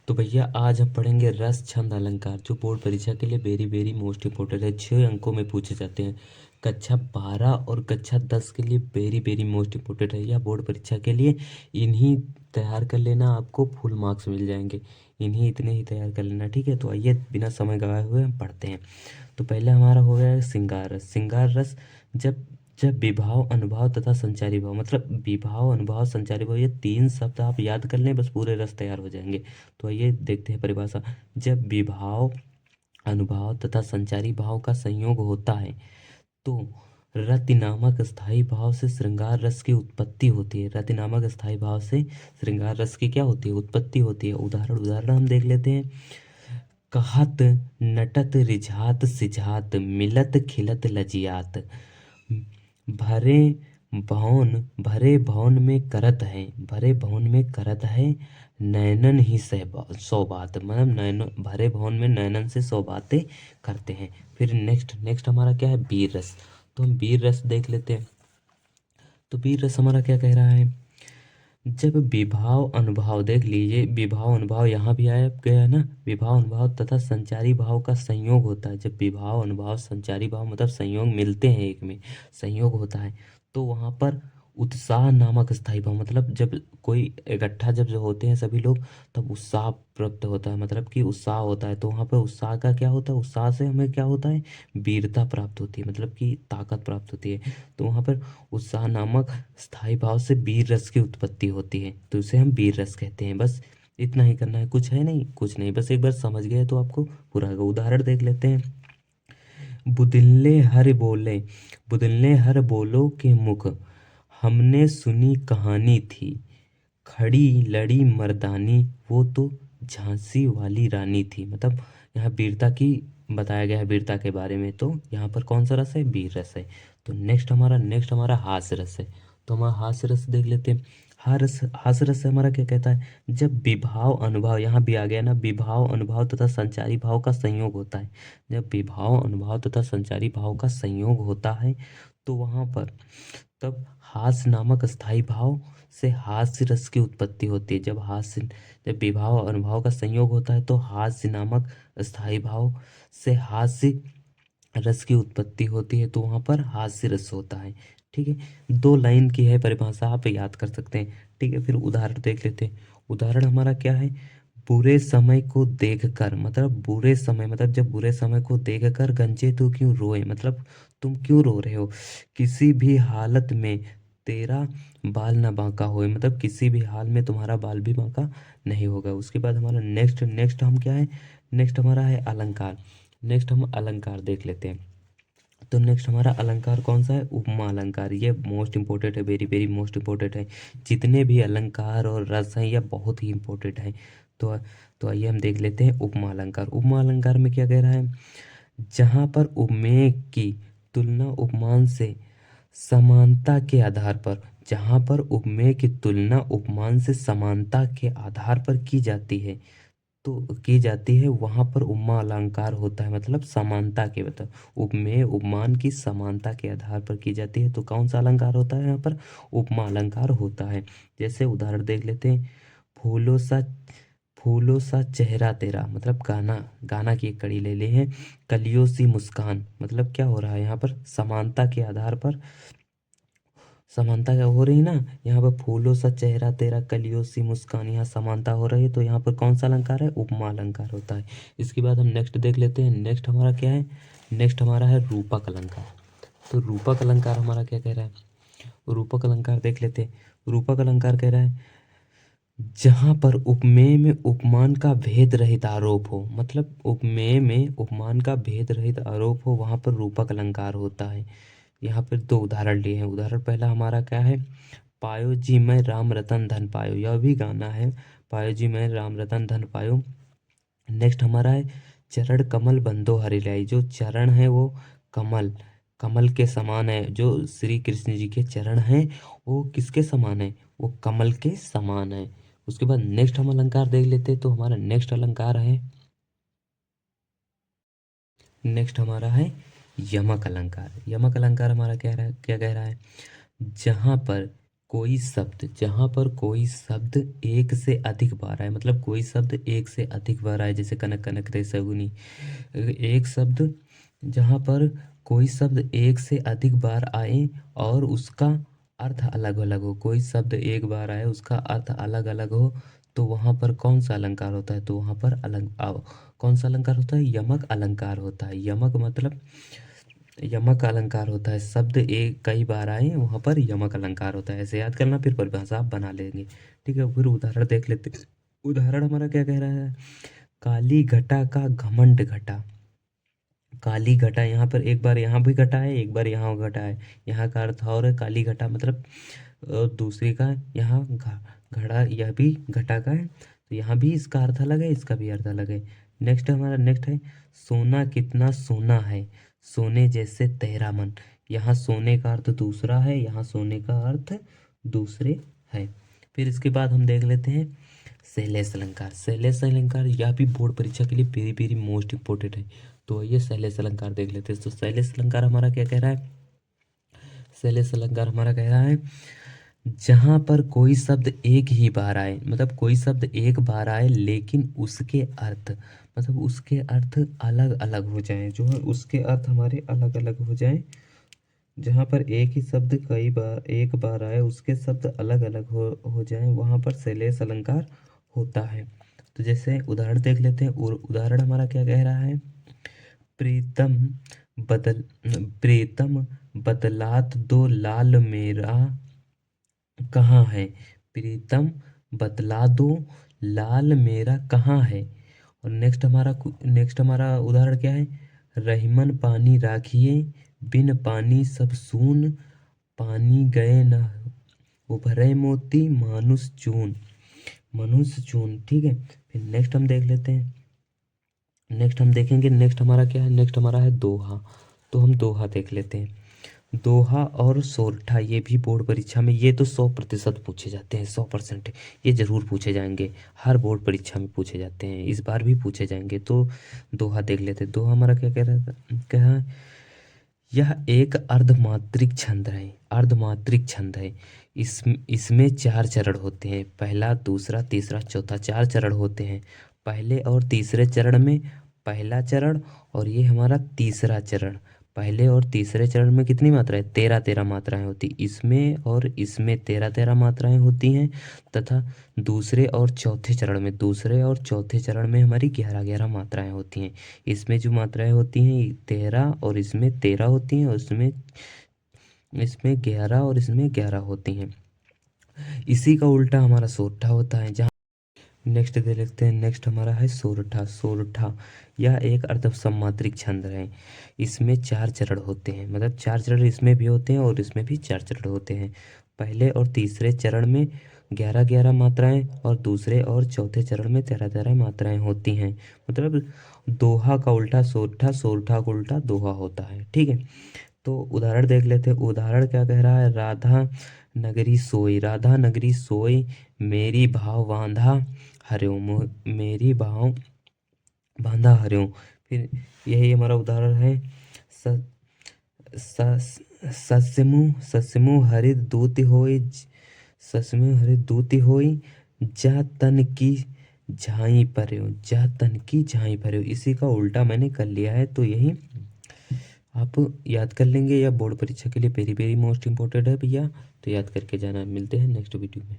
तो भैया आज हम पढ़ेंगे रस छंद अलंकार, जो बोर्ड परीक्षा के लिए वेरी वेरी मोस्ट इंपॉर्टेंट है। 6 अंकों में पूछे जाते हैं। कक्षा 12 और कक्षा 10 के लिए वेरी वेरी मोस्ट इंपॉर्टेंट है यह बोर्ड परीक्षा के लिए। इन्हीं तैयार कर लेना, आपको फुल मार्क्स मिल जाएंगे। इन्हीं इतने ही तैयार कर लेना, ठीक है। तो आइए बिना समय गवाए हुए हम पढ़ते हैं। तो पहले हमारा हो गया है श्रृंगार रस। श्रृंगार रस जब जब विभाव, अनुभाव तथा संचारी भाव, मतलब विभाव, अनुभाव, संचारी भाव, ये 3 शब्द आप याद कर लें, बस पूरे रस तैयार हो जाएंगे। तो आइए देखते हैं परिभाषा। जब विभाव, अनुभाव तथा संचारी भाव का संयोग होता है तो रति नामक स्थायी भाव से श्रृंगार रस की उत्पत्ति होती है। रति नामक स्थायी भाव से श्रृंगार रस की क्या होती है? उत्पत्ति होती है। उदाहरण उदाहरण हम देख लेते हैं। कहत नटत रिझात सिझात, मिलत खिलत लजियात। भरे भरे भवन में करत है, भरे भवन में करत है, नैनन ही सौ बात, मतलब नैन भरे भवन में नैनन से 100 बातें करते हैं। फिर नेक्स्ट नेक्स्ट हमारा क्या है? वीर रस। तो हम वीर रस देख लेते हैं। तो वीर रस हमारा क्या कह रहा है? जब विभाव अनुभाव, देख लीजिए, विभाव अनुभाव यहाँ भी आया गया है ना। विभाव अनुभाव तथा संचारी भाव का संयोग होता है। जब विभाव अनुभाव संचारी भाव मतलब संयोग मिलते हैं, एक में संयोग होता है, तो वहाँ पर उत्साह नामक स्थायी भाव, मतलब जब कोई इकट्ठा जब जो होते हैं सभी लोग, तब उत्साह प्राप्त होता है, मतलब कि उत्साह होता है। तो वहाँ पर उत्साह का क्या होता है? उत्साह से हमें क्या होता है? वीरता प्राप्त होती है, मतलब कि ताकत प्राप्त होती है। तो वहाँ पर उत्साह नामक स्थायी भाव से वीर रस की उत्पत्ति होती है, तो इसे हम वीर रस कहते हैं। बस इतना ही करना है, कुछ है नहीं, कुछ नहीं, बस एक बार समझ गए तो आपको पूरा होगा। उदाहरण देख लेते हैं। बुदिल्ले हर बोले, बुदिल्ले हर बोलो के मुख, हमने सुनी कहानी थी, खड़ी लड़ी मर्दानी, वो तो झांसी वाली रानी थी। मतलब यहाँ वीरता की बताया गया है, वीरता के बारे में। तो यहाँ पर कौन सा रस है? वीर रस है। तो नेक्स्ट हमारा हास्य रस है। तो हमारा हास्य रस देख लेते हैं। हास्य रस से हमारा क्या कहता है? जब विभाव अनुभाव, यहाँ भी आ गया ना, विभाव अनुभाव तथा संचारी भाव का संयोग होता है। जब विभाव अनुभाव तथा संचारी भाव का संयोग होता है तो वहाँ पर तब हास्य नामक स्थायी भाव से हास्य रस की उत्पत्ति होती है। जब विभाव और अनुभाव का संयोग होता है तो हास्य नामक स्थायी भाव से हास्य रस की उत्पत्ति होती है, तो वहाँ पर हास्य रस होता है। ठीक है, 2 लाइन की है परिभाषा, आप याद कर सकते हैं। ठीक है, फिर उदाहरण देख लेते हैं। उदाहरण हमारा क्या है? बुरे समय को देखकर, मतलब बुरे समय, मतलब जब बुरे समय को देखकर गंजे तो क्यों रोए, मतलब तुम क्यों रो रहे हो? किसी भी हालत में तेरा बाल ना बांका होए, मतलब किसी भी हाल में तुम्हारा बाल भी बांका नहीं होगा। उसके बाद हमारा नेक्स्ट नेक्स्ट हम क्या है? नेक्स्ट हमारा है अलंकार। नेक्स्ट हम अलंकार देख लेते हैं। तो नेक्स्ट हमारा अलंकार कौन सा है? उपमा अलंकार। ये मोस्ट इंपॉर्टेंट है, वेरी वेरी मोस्ट इंपॉर्टेंट है। जितने भी अलंकार और रस हैं ये बहुत ही इंपॉर्टेंट है। तो तो आइए हम देख लेते हैं उपमा अलंकार। उपमा अलंकार में क्या कह रहा है? जहाँ पर उपमेय की तुलना उपमान से समानता के आधार पर, जहाँ पर उपमेय की तुलना उपमान से समानता के आधार पर की जाती है, तो की जाती है, वहां पर उपमा अलंकार होता है। मतलब समानता के, मतलब उपमेय उपमान की समानता के आधार पर की जाती है, तो कौन सा अलंकार होता है यहाँ पर? उपमा अलंकार होता है। जैसे उदाहरण देख लेते हैं। फूलों सा फूलों सा चेहरा तेरा, मतलब गाना, गाना की एक कड़ी ले ले हैं। कलियों सी मुस्कान, मतलब क्या हो रहा है यहाँ पर? समानता के आधार पर समानता क्या हो रही है ना। यहाँ पर फूलों सा चेहरा तेरा, कलियों सी मुस्कान, यहाँ समानता हो रही है, तो यहाँ पर कौन सा अलंकार है? उपमा अलंकार होता है। इसके बाद हम नेक्स्ट देख लेते हैं। नेक्स्ट हमारा क्या है? नेक्स्ट हमारा है रूपक अलंकार। तो रूपक अलंकार हमारा क्या कह रहा है? रूपक अलंकार देख लेते हैं। रूपक अलंकार कह रहा है जहाँ पर उपमेय में उपमान का भेद रहित आरोप हो, मतलब उपमेय में उपमान का भेद रहित आरोप हो, वहाँ पर रूपक अलंकार होता है। यहाँ पर 2 उदाहरण लिए हैं। उदाहरण पहला हमारा क्या है? पायो जी मैं राम रतन धन पायो, यह भी गाना है। पायो जी मैं राम रतन धन पायो। नेक्स्ट हमारा है चरण कमल बंदो हरिलाई। जो चरण है वो कमल, कमल के समान है। जो श्री कृष्ण जी के चरण हैं वो किसके समान है? वो कमल के समान है। उसके बाद नेक्स्ट हम अलंकार देख लेते हैं। तो हमारा नेक्स्ट अलंकार है, नेक्स्ट हमारा है यमक अलंकार। यमक अलंकार हमारा क्या कह रहा है? जहाँ पर कोई शब्द, जहाँ पर कोई शब्द एक से अधिक बार आए, मतलब कोई शब्द एक से अधिक बार आए, जैसे कनक कनक रे सगुनी। एक शब्द, जहाँ पर कोई शब्द एक से अधिक बार आए और उसका अर्थ अलग अलग हो, कोई शब्द एक बार आए उसका अर्थ अलग अलग हो, तो वहाँ पर कौन सा अलंकार होता है? तो वहाँ पर कौन सा अलंकार होता है? यमक अलंकार होता है। यमक मतलब यमक अलंकार होता है। शब्द एक कई बार आए वहाँ पर यमक अलंकार होता है। ऐसे याद करना, फिर परिभाषा आप बना लेंगे। ठीक है, फिर उदाहरण देख लेते। उदाहरण हमारा क्या कह रहा है? काली घटा का घमंड घटा। काली घटा, यहाँ पर एक बार यहाँ भी घटा है, एक बार यहाँ घटा है। यहाँ का अर्थ और है काली घटा मतलब दूसरी का यहाँ घड़ा, यह भी घटा का है, तो यहाँ भी इसका अर्थ अलग है, इसका भी अर्थ अलग है। नेक्स्ट हमारा नेक्स्ट है सोना कितना सोना है, सोने जैसे तेरा मन। यहाँ सोने का अर्थ दूसरा है, यहाँ सोने का अर्थ दूसरे है। फिर इसके बाद हम देख लेते हैं शैलेश अलंकार। शैलेश अलंकार यह भी बोर्ड परीक्षा के लिए वेरी वेरी मोस्ट इंपॉर्टेंट है। तो ये शैलेश अलंकार देख लेते हैं। तो शैलेश अलंकार हमारा क्या कह रहा है? शैलेश अलंकार हमारा कह रहा है जहाँ पर कोई शब्द एक ही बार आए, मतलब कोई शब्द एक बार आए लेकिन उसके अर्थ, मतलब उसके अर्थ अलग अलग हो जाएं, जो है उसके अर्थ हमारे अलग अलग हो जाएं। जहाँ पर एक ही शब्द कई बार एक बार आए उसके शब्द अलग अलग हो जाएं, वहाँ पर शैलेश अलंकार होता है। तो जैसे उदाहरण देख लेते हैं। और उदाहरण हमारा क्या कह रहा है? प्रीतम बदल प्रीतम बदलात दो लाल मेरा कहाँ है। प्रीतम बतला दो लाल मेरा कहाँ है। और नेक्स्ट हमारा उदाहरण क्या है? रहीमन पानी राखिए बिन पानी सब सून, पानी गए न उभरे मोती मानुष चून। मनुष्य चून, ठीक है। फिर नेक्स्ट हम देख लेते हैं। नेक्स्ट हम देखेंगे, नेक्स्ट हमारा क्या है? नेक्स्ट हमारा है दोहा। तो हम दोहा देख लेते हैं। दोहा और सोरठा, ये भी बोर्ड परीक्षा में, ये तो 100% पूछे जाते हैं, 100% ये जरूर पूछे जाएंगे। हर बोर्ड परीक्षा में पूछे जाते हैं, इस बार भी पूछे जाएंगे। तो दोहा देख लेते हैं। दोहा हमारा क्या कह रहा था? क्या? यह एक अर्धमात्रिक छंद है। अर्धमात्रिक छंद है। इसमें 4 चरण होते हैं, पहला दूसरा तीसरा चौथा, 4 चरण होते हैं। पहले और तीसरे चरण में पहला चरण और ये हमारा तीसरा चरण, पहले और तीसरे चरण में कितनी मात्राएं? 13-13 मात्राएं होती। इसमें और इसमें 13-13 मात्राएं होती हैं। तथा दूसरे और चौथे चरण में हमारी 11-11 मात्राएं होती हैं। इसमें जो मात्राएं होती हैं 13 और इसमें 13 होती हैं, और इसमें इसमें 11 और इसमें 11 होती हैं। इसी का उल्टा हमारा सोरठा होता है। जहाँ नेक्स्ट दे लेते हैं। नेक्स्ट हमारा है सोरठा। सोरठा यह एक अर्ध सम्मात्रिक छंद है। इसमें 4 चरण होते हैं, मतलब 4 चरण इसमें भी होते हैं और इसमें भी 4 चरण होते हैं। पहले और तीसरे चरण में 11-11 मात्राएं और दूसरे और चौथे चरण में 13-13 मात्राएं होती हैं। मतलब दोहा का उल्टा सोरठा, सोरठा का उल्टा दोहा होता है। ठीक है, तो उदाहरण देख लेते हैं। उदाहरण क्या कह रहा है? राधा नगरी सोई, राधा नगरी सोई मेरी भाव बांधा हरिओ, मेरी भाव बांधा हरिओ। फिर यही हमारा उदाहरण है। स सस्यमु सस्यमु हरित दूति होई, सस्यमु हरित दूति होई जा तन की झाई पर्यो, जा तन की झाई पर्यो। इसी का उल्टा मैंने कर लिया है। तो यही आप याद कर लेंगे, या बोर्ड परीक्षा के लिए वेरी वेरी मोस्ट इंपॉर्टेंट है भैया। तो याद करके जाना। मिलते हैं नेक्स्ट वीडियो में।